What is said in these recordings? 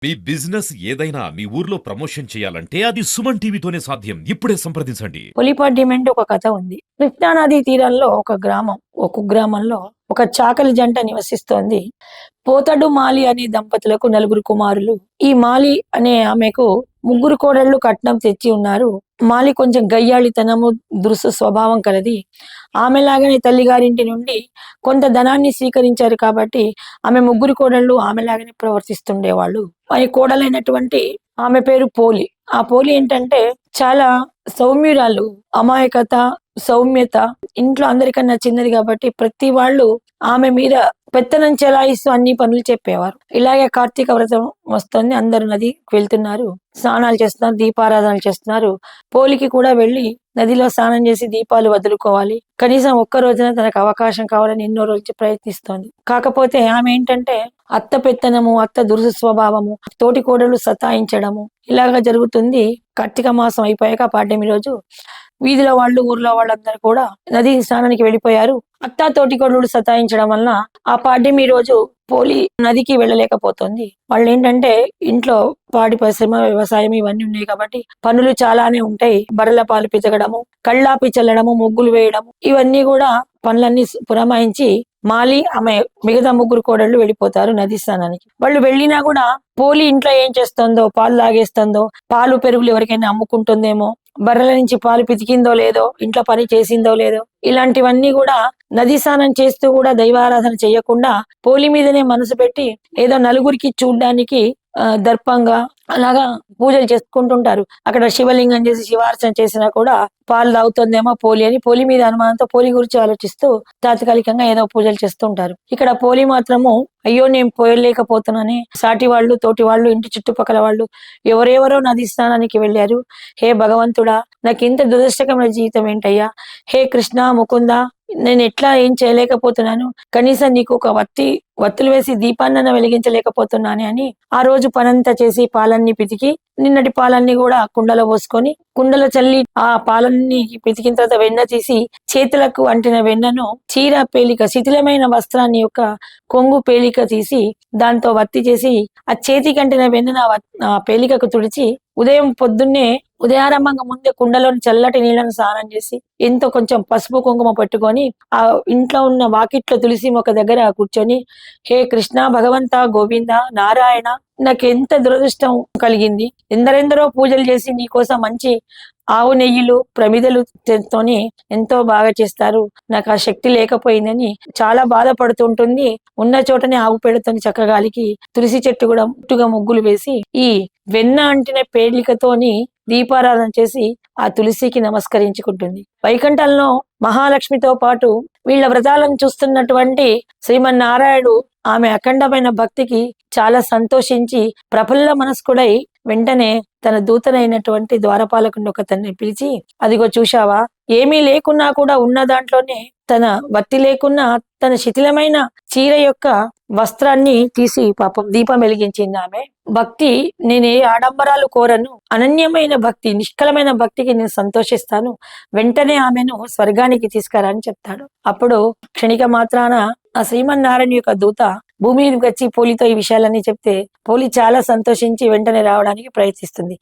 మీ business ఏదైనా మీ ఊర్లో promotion చేయాలంటే అది సుమన్ టీవీతోనే సాధ్యం. ఇప్పుడే సంప్రదించండి. పులిపాడ్యం ఒక కథ ఉంది. కృష్ణానది తీరంలో ఒక గ్రామంలో ఒక చాకలి జంట నివసిస్తోంది. పోతడు మాలి అనే దంపతులకు నలుగురు కుమారులు. ఈ మాలి అనే ఆమెకు ముగ్గురు కోడళ్లు కట్నం తెచ్చి ఉన్నారు. మాలి కొంచెం గయ్యాళితనము, దురుసు స్వభావం కలది. ఆమెలాగానే తల్లిగారింటి నుండి కొంత ధనాన్ని స్వీకరించారు కాబట్టి ఆమె ముగ్గురు కోడళ్ళు ఆమెలాగానే ప్రవర్తిస్తుండేవాళ్ళు. ఆ కోడలైనటువంటి ఆమె పేరు పోలి. ఆ పోలి ఏంటంటే చాలా సౌమ్యురాలు, అమాయకత, సౌమ్యత, ఇంట్లో అందరికన్నా చిన్నది కాబట్టి ప్రతి వాళ్ళు ఆమె మీద పెత్తనం చెలాయిస్తూ అన్ని పనులు చెప్పేవారు. ఇలాగే కార్తీక వ్రతం వస్తుంది, అందరూ నదికి వెళ్తున్నారు, స్నానాలు చేస్తున్నారు, దీపారాధనలు చేస్తున్నారు. పోలికి కూడా వెళ్ళి నదిలో స్నానం చేసి దీపాలు వదులుకోవాలి, కనీసం ఒక్క రోజున తనకు అవకాశం కావాలని ఎన్నో రోజులు ప్రయత్నిస్తోంది. కాకపోతే ఆమె ఏంటంటే అత్త పెత్తనము, అత్త దురుసు స్వభావము, తోటి కోడలు సతాయించడము ఇలాగా జరుగుతుంది. కార్తీక మాసం అయిపోయాక పాడ్యమి రోజు వీధిలో వాళ్ళు, ఊర్లో వాళ్ళందరూ కూడా నది స్నానానికి వెళ్ళిపోయారు. అత్తా తోటి కోడలు సతాయించడం వలన ఆ పాడ్యమి రోజు పోలి నదికి వెళ్ళలేకపోతుంది. వాళ్ళు ఏంటంటే ఇంట్లో పాడి పరిశ్రమ, వ్యవసాయం ఇవన్నీ ఉన్నాయి కాబట్టి పనులు చాలానే ఉంటాయి. బర్రెల పాలు పితకడము, కళ్ళాపి చల్లడము, ముగ్గులు వేయడము, ఇవన్నీ కూడా పనులన్నీ పురమాయించి మాలి ఆమె మిగతా ముగ్గురు కోడళ్ళు వెళ్ళిపోతారు నది స్నానానికి. వాళ్ళు వెళ్ళినా కూడా పోలి ఇంట్లో ఏం చేస్తుందో, పాలు తాగేస్తుందో, పాలు పెరుగులు ఎవరికైనా అమ్ముకుంటుందేమో, బర్రెల నుంచి పాలు పితికిందో లేదో, ఇంట్లో పని చేసిందో లేదో, ఇలాంటివన్నీ కూడా నది స్నానం చేస్తూ కూడా దైవారాధన చేయకుండా పోలి మీదనే మనసు పెట్టి ఏదో నలుగురికి చూడ్డానికి దర్పంగా అలాగా పూజలు చేసుకుంటుంటారు. అక్కడ శివలింగం చేసి శివార్చన చేసినా కూడా పాలు తాగుతుందేమో పోలి అని పోలి మీద అనుమానంతో పోలి గురించి ఆలోచిస్తూ తాత్కాలికంగా ఏదో పూజలు చేస్తుంటారు. ఇక్కడ పోలి మాత్రము అయ్యో నేను పోయలేకపోతున్నానని సాటి వాళ్ళు, తోటి వాళ్ళు, ఇంటి చుట్టుపక్కల వాళ్ళు ఎవరెవరో నది స్నానానికి వెళ్ళారు. హే భగవంతుడా, నాకు ఇంత దురదృష్టకరమైన జీవితం ఏంటయ్యా, హే కృష్ణ ముకుంద, నేను ఎట్లా ఏం చేయలేకపోతున్నాను, కనీసం నీకు ఒక వత్తులు వేసి దీపాన్న వెలిగించలేకపోతున్నాను అని ఆ రోజు పనంతా చేసి పాలన్నీ పితికి నిన్నటి పాలన్నీ కూడా కుండలో పోసుకొని కుండలో చల్లి ఆ పాలన్నీ పితికిన తర్వాత వెన్న తీసి చేతులకు అంటిన వెన్నను చీర పేలిక, శిథిలమైన వస్త్రాన్ని యొక్క కొంగు పేలిక తీసి దాంతో వత్తి చేసి ఆ చేతికి అంటిన వెన్నను ఆ పేలికకు తుడిచి ఉదయం పొద్దున్నే ఉదయారంభంగా ముందే కుండలోని చల్లటి నీళ్లను స్నానం చేసి ఎంతో కొంచెం పసుపు కుంకుమ పెట్టుకొని ఆ ఇంట్లో ఉన్న వాకిట్లో తులసి మొక్క దగ్గర కూర్చొని హే కృష్ణ, భగవంత, గోవింద, నారాయణ, నాకు ఎంత దురదృష్టం కలిగింది, ఎందరెందరో పూజలు చేసి నీకోసం మంచి ఆవు నెయ్యిలు, ప్రమిదలు తోని ఎంతో బాగా చేస్తారు, నాకు ఆ శక్తి లేకపోయిందని చాలా బాధపడుతుంటుంది. ఉన్న చోటనే ఆవు పేడతోని చక్కగాలికి తులసి చెట్టు కూడా ముట్టుగా ముగ్గులు వేసి ఈ వెన్న అంటిన పేలికతోని దీపారాధన చేసి ఆ తులసికి నమస్కరించుకుంటుంది. వైకుంఠంలో మహాలక్ష్మితో పాటు వీళ్ళ వ్రతాలను చూస్తున్నటువంటి శ్రీమన్నారాయణుడు ఆమె అఖండమైన భక్తికి చాలా సంతోషించి ప్రఫుల్ల మనస్కుడై వెంటనే తన దూతనైనటువంటి ద్వారపాలకుని ఒకతన్ని పిలిచి, అదిగో చూశావా, ఏమీ లేకున్నా కూడా ఉన్న దాంట్లోనే తన వత్తి లేకున్నా తన శిథిలమైన చీర యొక్క వస్త్రాన్ని తీసి పాపం దీపం వెలిగించింది ఆమె. భక్తి, నేనే ఆడంబరాలు కోరను, అనన్యమైన భక్తి, నిష్కలమైన భక్తికి నేను సంతోషిస్తాను, వెంటనే ఆమెను స్వర్గానికి తీసుకురా అని చెప్తాడు. అప్పుడు క్షణిక మాత్రాన ఆ శ్రీమన్నారాయణ యొక్క దూత భూమి మీదకి వచ్చి పోలితో ఈ విషయాలన్నీ చెప్తే పోలి చాలా సంతోషించి వెంటనే రావడానికి ప్రయత్నిస్తుంది.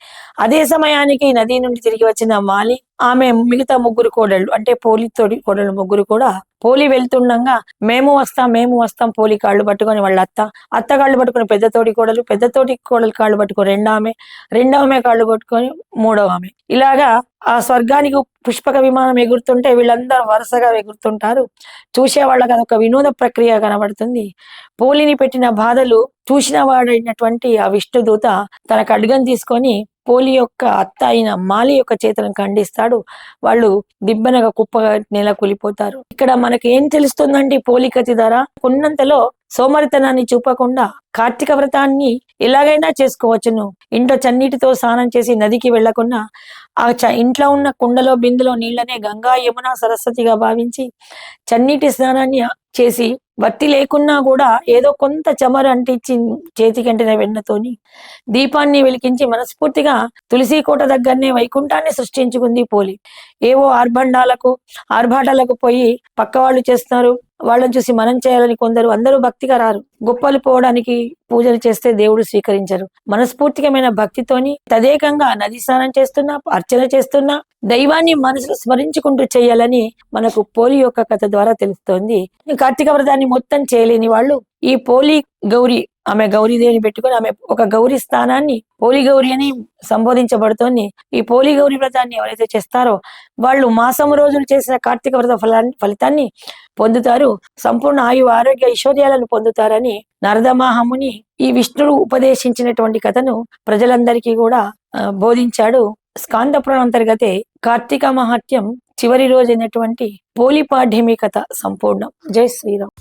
అదే సమయానికి నది నుండి తిరిగి వచ్చిన మాలి ఆమె మిగతా ముగ్గురు కోడళ్ళు అంటే పోలితోటి కోడళ్ళు ముగ్గురు కూడా పోలి వెళ్తుండగా మేము వస్తాం పోలి కాళ్ళు పట్టుకొని వాళ్ళ అత్త కాళ్ళు పట్టుకొని పెద్దతోటి కోడలు కాళ్ళు పట్టుకొని రెండవ కాళ్ళు పట్టుకొని మూడవ ఆమె, ఇలాగా ఆ స్వర్గానికి పుష్పక విమానం ఎగురుతుంటే వీళ్ళందరూ వరుసగా ఎగురుతుంటారు. చూసే వాళ్ళకి అదొక వినోద ప్రక్రియ కనబడుతుంది. పోలిని పెట్టిన బాధలు చూసిన వాడైనటువంటి ఆ విష్ణుదూత తన ఖడ్గం తీసుకొని పోలి యొక్క అత్త అయిన మాలి యొక్క చేతులను ఖండిస్తాడు. వాళ్ళు దిబ్బనగా కుప్పగా నేల కూలిపోతారు. ఇక్కడ మనకి ఏం తెలుస్తుందంటే పోలి కథ ద్వారా కొన్నంతలో సోమరితనాన్ని చూపకుండా కార్తీక వ్రతాన్ని ఎలాగైనా చేసుకోవచ్చును. ఇంట్లో చన్నీటితో స్నానం చేసి నదికి వెళ్లకుండా ఆ ఇంట్లో ఉన్న కుండలో బిందులో నీళ్లనే గంగా, యమున, సరస్వతిగా భావించి చన్నీటి స్నానాన్ని చేసి వత్తి లేకున్నా కూడా ఏదో కొంత చెమరు అంటించి చేతికంటిన వెన్నతోని దీపాన్ని వెలిగించి మనస్ఫూర్తిగా తులసి కోట దగ్గరనే వైకుంఠాన్ని సృష్టించుకుంది పోలి. ఏవో ఆర్భాటాలకు పోయి పక్క వాళ్ళు చేస్తున్నారు, వాళ్ళని చూసి మనం చేయాలని కొందరు, అందరూ భక్తిగా రారు. గొప్పలు పోవడానికి పూజలు చేస్తే దేవుడు స్వీకరించరు. మనస్ఫూర్తికమైన భక్తితోని తదేకంగా నది స్నానం చేస్తున్నా, అర్చన చేస్తున్నా, దైవాన్ని మనసులో స్మరించుకుంటూ చేయాలని మనకు పోలి యొక్క కథ ద్వారా తెలుస్తోంది. కార్తీక వ్రతాన్ని మొత్తం చేయలేని వాళ్ళు ఈ పోలి గౌరి, ఆమె గౌరీదేవిని పెట్టుకొని ఆమె ఒక గౌరీ స్థానాన్ని పోలి గౌరి అని సంబోధించబడుతోంది. ఈ పోలి గౌరి వ్రతాన్ని ఎవరైతే చేస్తారో వాళ్ళు మాసం రోజులు చేసిన కార్తీక వ్రత ఫలితాన్ని పొందుతారు. సంపూర్ణ ఆయు ఆరోగ్య ఐశ్వర్యాలను పొందుతారని నారద మహాముని ఈ విష్ణుడు ఉపదేశించినటువంటి కథను ప్రజలందరికీ కూడా బోధించాడు. స్కాంద పురాణం అంతర్గతే కార్తీక మహాత్యం చివరి రోజైనటువంటి పోలి పాడ్యమి కథ సంపూర్ణం. జై శ్రీరామ్.